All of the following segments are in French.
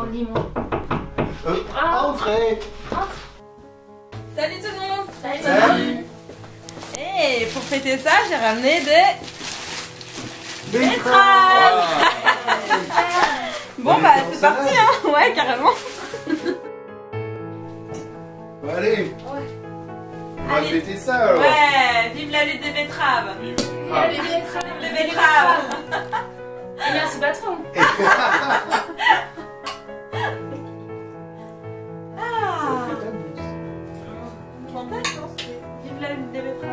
Bon, dis-moi. Entrez. Salut tout le monde. Salut. Et pour fêter ça, j'ai ramené des Betteraves. Bon bah c'est parti hein. Ouais, carrément. Bon, allez. On va Allez. fêter ça alors. Ouais, vive la lutte des betteraves. Il y a les betteraves. Les betteraves. Et merci patron. Ah. Vive la lutte des betteraves.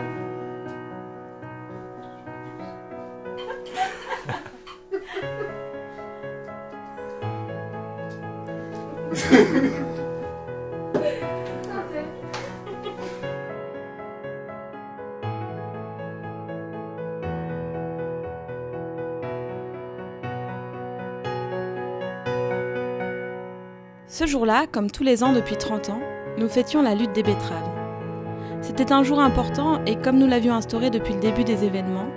Ce jour-là, comme tous les ans depuis 30 ans, nous fêtions la lutte des betteraves. C'était un jour important et comme nous l'avions instauré depuis le début des événements,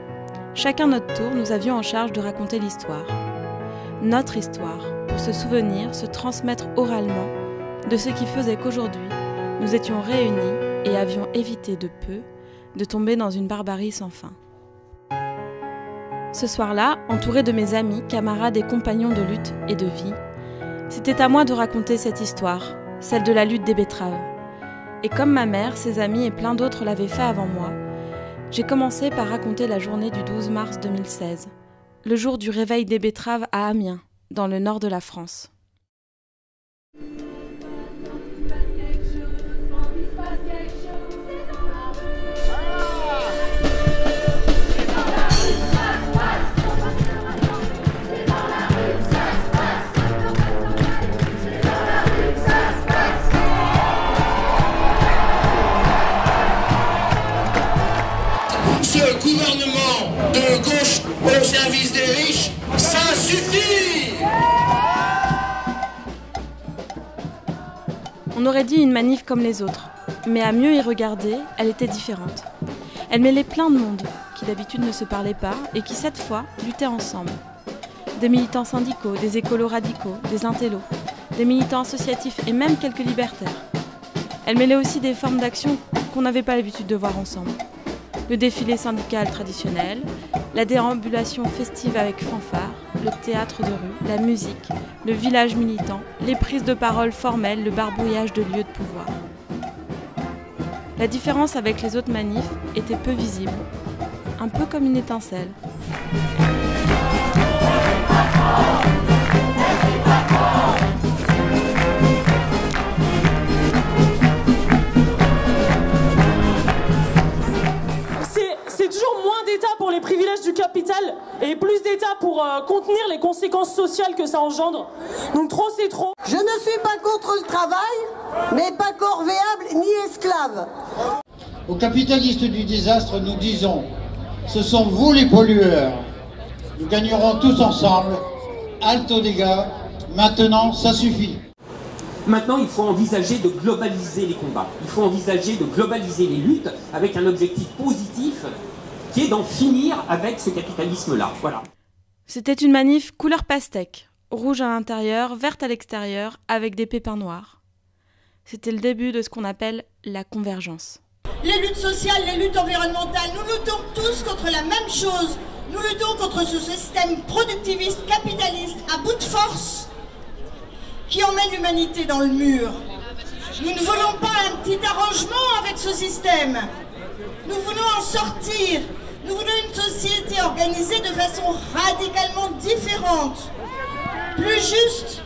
chacun notre tour, nous avions en charge de raconter l'histoire. Notre histoire, pour se souvenir, se transmettre oralement de ce qui faisait qu'aujourd'hui, nous étions réunis et avions évité de peu de tomber dans une barbarie sans fin. Ce soir-là, entouré de mes amis, camarades et compagnons de lutte et de vie, c'était à moi de raconter cette histoire, celle de la lutte des betteraves. Et comme ma mère, ses amis et plein d'autres l'avaient fait avant moi, j'ai commencé par raconter la journée du 12 mars 2016, le jour du réveil des betteraves à Amiens, dans le nord de la France. Ce gouvernement de gauche au service des riches, ça suffit! On aurait dit une manif comme les autres, mais à mieux y regarder, elle était différente. Elle mêlait plein de monde, qui d'habitude ne se parlait pas et qui cette fois luttaient ensemble. Des militants syndicaux, des écolos radicaux, des intellos, des militants associatifs et même quelques libertaires. Elle mêlait aussi des formes d'action qu'on n'avait pas l'habitude de voir ensemble. Le défilé syndical traditionnel, la déambulation festive avec fanfare, le théâtre de rue, la musique, le village militant, les prises de parole formelles, le barbouillage de lieux de pouvoir. La différence avec les autres manifs était peu visible, un peu comme une étincelle. C'est toujours moins d'État pour les privilèges du capital et plus d'État pour contenir les conséquences sociales que ça engendre. Donc trop c'est trop. Je ne suis pas contre le travail, mais pas corvéable ni esclave. Aux capitalistes du désastre, nous disons, ce sont vous les pollueurs. Nous gagnerons tous ensemble. Halte aux dégâts. Maintenant, ça suffit. Maintenant, il faut envisager de globaliser les combats. Il faut envisager de globaliser les luttes avec un objectif positif qui est d'en finir avec ce capitalisme-là. Voilà. C'était une manif couleur pastèque, rouge à l'intérieur, verte à l'extérieur, avec des pépins noirs. C'était le début de ce qu'on appelle la convergence. Les luttes sociales, les luttes environnementales, nous luttons tous contre la même chose. Nous luttons contre ce système productiviste, capitaliste, à bout de force, qui emmène l'humanité dans le mur. Nous ne voulons pas un petit arrangement avec ce système. Nous voulons en sortir. Nous voulons une société organisée de façon radicalement différente, plus juste,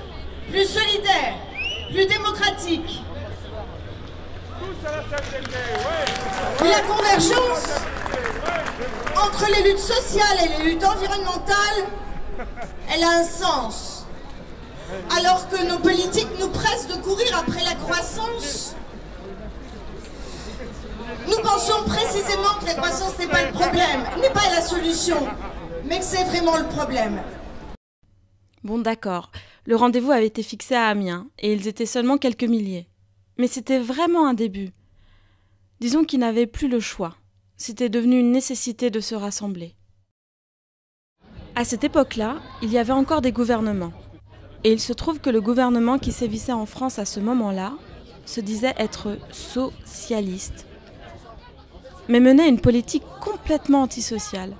plus solidaire, plus démocratique. La convergence entre les luttes sociales et les luttes environnementales, elle a un sens. Alors que nos politiques nous pressent de courir après la croissance, nous pensons précisément que la croissance n'est pas le problème, n'est pas la solution, mais que c'est vraiment le problème. Bon d'accord, le rendez-vous avait été fixé à Amiens, et ils étaient seulement quelques milliers. Mais c'était vraiment un début. Disons qu'ils n'avaient plus le choix. C'était devenu une nécessité de se rassembler. À cette époque-là, il y avait encore des gouvernements. Et il se trouve que le gouvernement qui sévissait en France à ce moment-là se disait être socialiste, mais menait une politique complètement antisociale.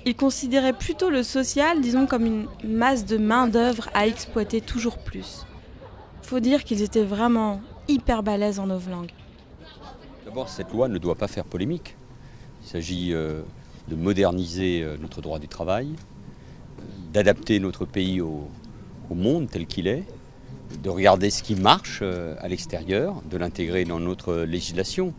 Il considérait plutôt le social, disons, comme une masse de main-d'œuvre à exploiter toujours plus. Faut dire qu'ils étaient vraiment hyper balèzes en novlangue. D'abord, cette loi ne doit pas faire polémique. Il s'agit de moderniser notre droit du travail, d'adapter notre pays au monde tel qu'il est, de regarder ce qui marche à l'extérieur, de l'intégrer dans notre législation.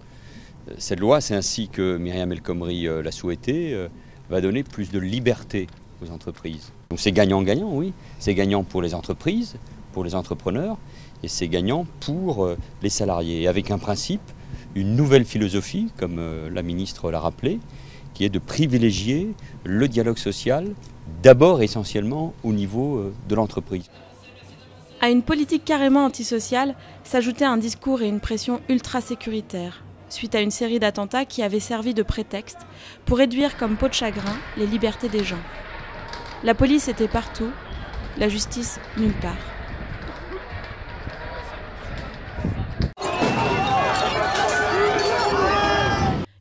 Cette loi, c'est ainsi que Myriam El Khomri l'a souhaité, va donner plus de liberté aux entreprises. Donc c'est gagnant-gagnant, oui. C'est gagnant pour les entreprises, pour les entrepreneurs, et c'est gagnant pour les salariés. Et avec un principe, une nouvelle philosophie, comme la ministre l'a rappelé, qui est de privilégier le dialogue social, d'abord essentiellement au niveau de l'entreprise. À une politique carrément antisociale s'ajoutait un discours et une pression ultra sécuritaire, suite à une série d'attentats qui avaient servi de prétexte pour réduire comme peau de chagrin les libertés des gens. La police était partout, la justice nulle part.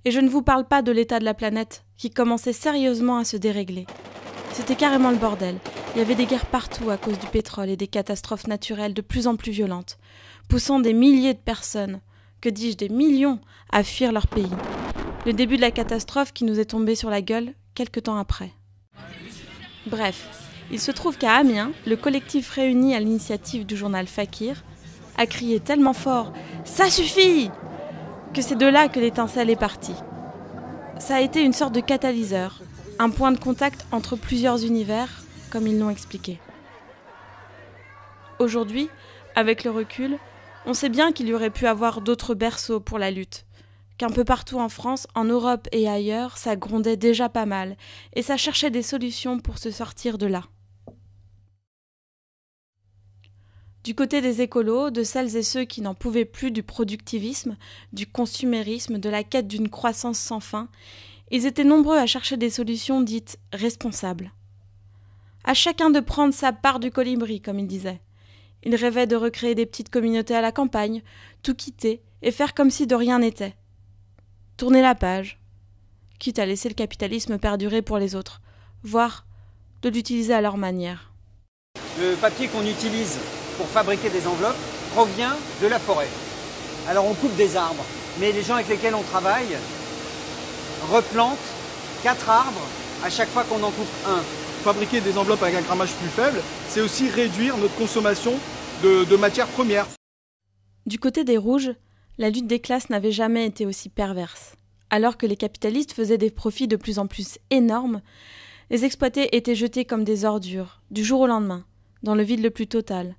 Et je ne vous parle pas de l'état de la planète, qui commençait sérieusement à se dérégler. C'était carrément le bordel. Il y avait des guerres partout à cause du pétrole et des catastrophes naturelles de plus en plus violentes, poussant des milliers de personnes, que dis-je, des millions, à fuir leur pays. Le début de la catastrophe qui nous est tombée sur la gueule quelque temps après. Bref, il se trouve qu'à Amiens, le collectif réuni à l'initiative du journal Fakir a crié tellement fort « Ça suffit !» que c'est de là que l'étincelle est partie. Ça a été une sorte de catalyseur, un point de contact entre plusieurs univers, comme ils l'ont expliqué. Aujourd'hui, avec le recul, on sait bien qu'il y aurait pu avoir d'autres berceaux pour la lutte, qu'un peu partout en France, en Europe et ailleurs, ça grondait déjà pas mal, et ça cherchait des solutions pour se sortir de là. Du côté des écolos, de celles et ceux qui n'en pouvaient plus du productivisme, du consumérisme, de la quête d'une croissance sans fin, ils étaient nombreux à chercher des solutions dites responsables. À chacun de prendre sa part du colibri, comme ils disaient. Ils rêvaient de recréer des petites communautés à la campagne, tout quitter et faire comme si de rien n'était. Tourner la page, quitte à laisser le capitalisme perdurer pour les autres, voire de l'utiliser à leur manière. Le papier qu'on utilise pour fabriquer des enveloppes provient de la forêt. Alors on coupe des arbres, mais les gens avec lesquels on travaille replantent 4 arbres à chaque fois qu'on en coupe un. Fabriquer des enveloppes avec un grammage plus faible, c'est aussi réduire notre consommation de matières premières. Du côté des rouges, la lutte des classes n'avait jamais été aussi perverse. Alors que les capitalistes faisaient des profits de plus en plus énormes, les exploités étaient jetés comme des ordures, du jour au lendemain, dans le vide le plus total,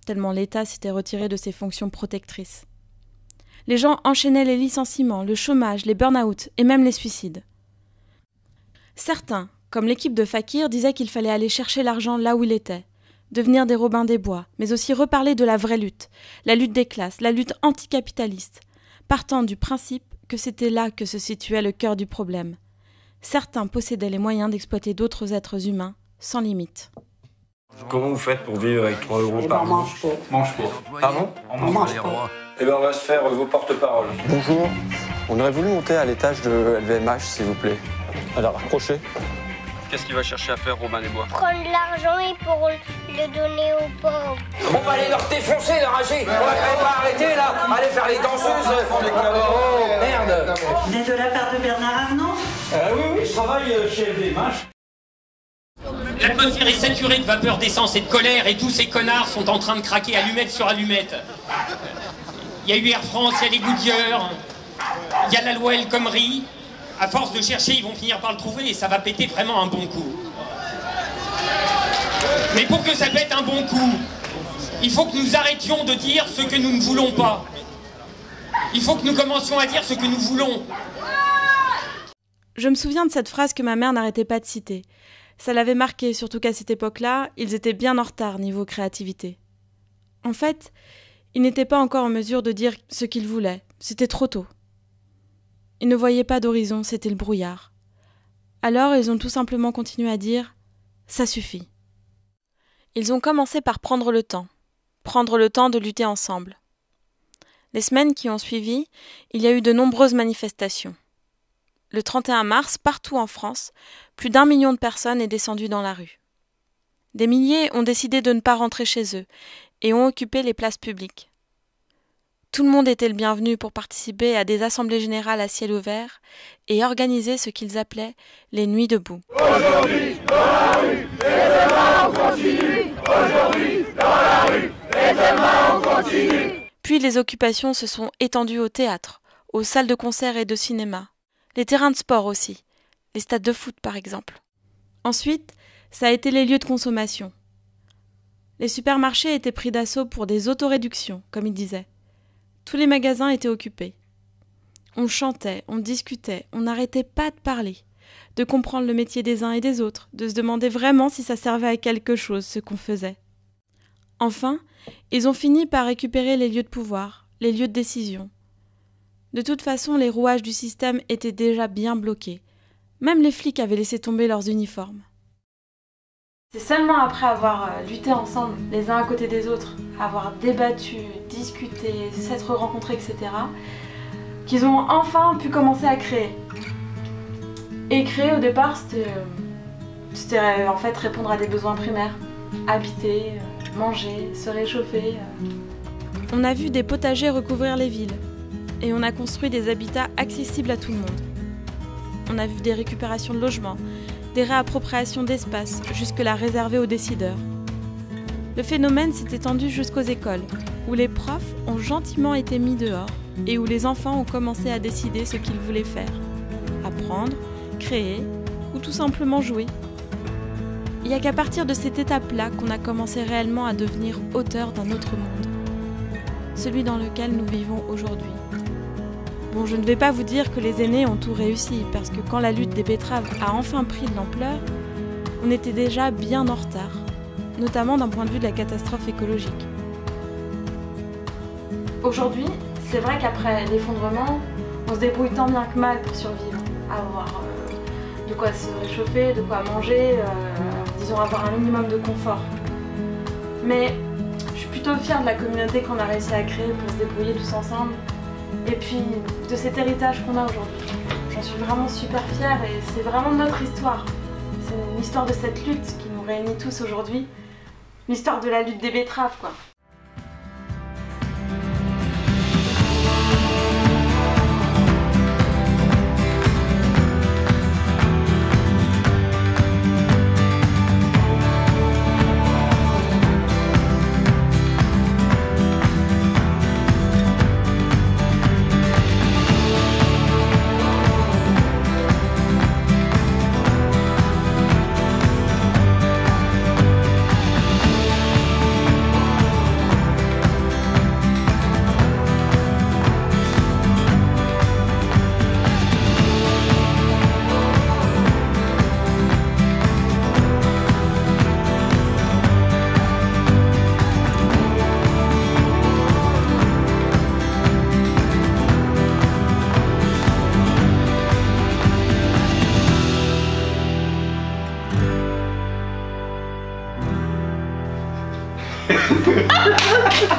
tellement l'État s'était retiré de ses fonctions protectrices. Les gens enchaînaient les licenciements, le chômage, les burn-out et même les suicides. Certains, comme l'équipe de Fakir, disaient qu'il fallait aller chercher l'argent là où il était, devenir des Robins des Bois, mais aussi reparler de la vraie lutte, la lutte des classes, la lutte anticapitaliste, partant du principe que c'était là que se situait le cœur du problème. Certains possédaient les moyens d'exploiter d'autres êtres humains sans limite. Comment vous faites pour vivre avec 3 € par mois? Mange pas. Pardon? On mange pas. Eh bien, on va se faire vos porte-paroles. Bonjour, on aurait voulu monter à l'étage de LVMH, s'il vous plaît. Alors, approchez. Qu'est-ce qu'il va chercher à faire, Robin des Bois? Prendre l'argent et pour le donner aux pauvres. On va aller leur défoncer, leur rager. On va quand même pas arrêter, là. Allez faire les danseuses. Oh, merde. Il est de la part de Bernard Arnault? Oui, je travaille chez LVMH. L'atmosphère est saturée de vapeur d'essence et de colère et tous ces connards sont en train de craquer allumette sur allumette. Il y a eu Air France, il y a les Goodyear, il y a la loi El Khomri. À force de chercher, ils vont finir par le trouver et ça va péter vraiment un bon coup. Mais pour que ça pète un bon coup, il faut que nous arrêtions de dire ce que nous ne voulons pas. Il faut que nous commencions à dire ce que nous voulons. Je me souviens de cette phrase que ma mère n'arrêtait pas de citer. Ça l'avait marqué, surtout qu'à cette époque-là, ils étaient bien en retard niveau créativité. En fait, ils n'étaient pas encore en mesure de dire ce qu'ils voulaient. C'était trop tôt. Ils ne voyaient pas d'horizon, c'était le brouillard. Alors ils ont tout simplement continué à dire « ça suffit ». Ils ont commencé par prendre le temps de lutter ensemble. Les semaines qui ont suivi, il y a eu de nombreuses manifestations. Le 31 mars, partout en France, plus d'1 million de personnes est descendu dans la rue. Des milliers ont décidé de ne pas rentrer chez eux et ont occupé les places publiques. Tout le monde était le bienvenu pour participer à des assemblées générales à ciel ouvert et organiser ce qu'ils appelaient les nuits debout. Aujourd'hui, dans la rue, et demain on continue. Aujourd'hui, dans la rue, et demain on continue. Puis les occupations se sont étendues au théâtre, aux salles de concert et de cinéma, les terrains de sport aussi, les stades de foot par exemple. Ensuite, ça a été les lieux de consommation. Les supermarchés étaient pris d'assaut pour des autoréductions, comme ils disaient. Tous les magasins étaient occupés. On chantait, on discutait, on n'arrêtait pas de parler, de comprendre le métier des uns et des autres, de se demander vraiment si ça servait à quelque chose ce qu'on faisait. Enfin, ils ont fini par récupérer les lieux de pouvoir, les lieux de décision. De toute façon, les rouages du système étaient déjà bien bloqués. Même les flics avaient laissé tomber leurs uniformes. C'est seulement après avoir lutté ensemble, les uns à côté des autres, avoir débattu, discuté, s'être rencontrés, etc., qu'ils ont enfin pu commencer à créer. Et créer au départ, c'était en fait répondre à des besoins primaires. Habiter, manger, se réchauffer. On a vu des potagers recouvrir les villes et on a construit des habitats accessibles à tout le monde. On a vu des récupérations de logements, des réappropriations d'espaces, jusque-là réservés aux décideurs. Le phénomène s'est étendu jusqu'aux écoles, où les profs ont gentiment été mis dehors et où les enfants ont commencé à décider ce qu'ils voulaient faire. Apprendre, créer ou tout simplement jouer. Il n'y a qu'à partir de cette étape-là qu'on a commencé réellement à devenir auteur d'un autre monde. Celui dans lequel nous vivons aujourd'hui. Bon, je ne vais pas vous dire que les aînés ont tout réussi, parce que quand la lutte des betteraves a enfin pris de l'ampleur, on était déjà bien en retard, notamment d'un point de vue de la catastrophe écologique. Aujourd'hui, c'est vrai qu'après l'effondrement, on se débrouille tant bien que mal pour survivre, avoir de quoi se réchauffer, de quoi manger, disons avoir un minimum de confort. Mais je suis plutôt fière de la communauté qu'on a réussi à créer pour se débrouiller tous ensemble. Et puis de cet héritage qu'on a aujourd'hui. J'en suis vraiment super fière et c'est vraiment notre histoire. C'est une histoire de cette lutte qui nous réunit tous aujourd'hui. L'histoire de la lutte des betteraves, quoi. Ha ha ha!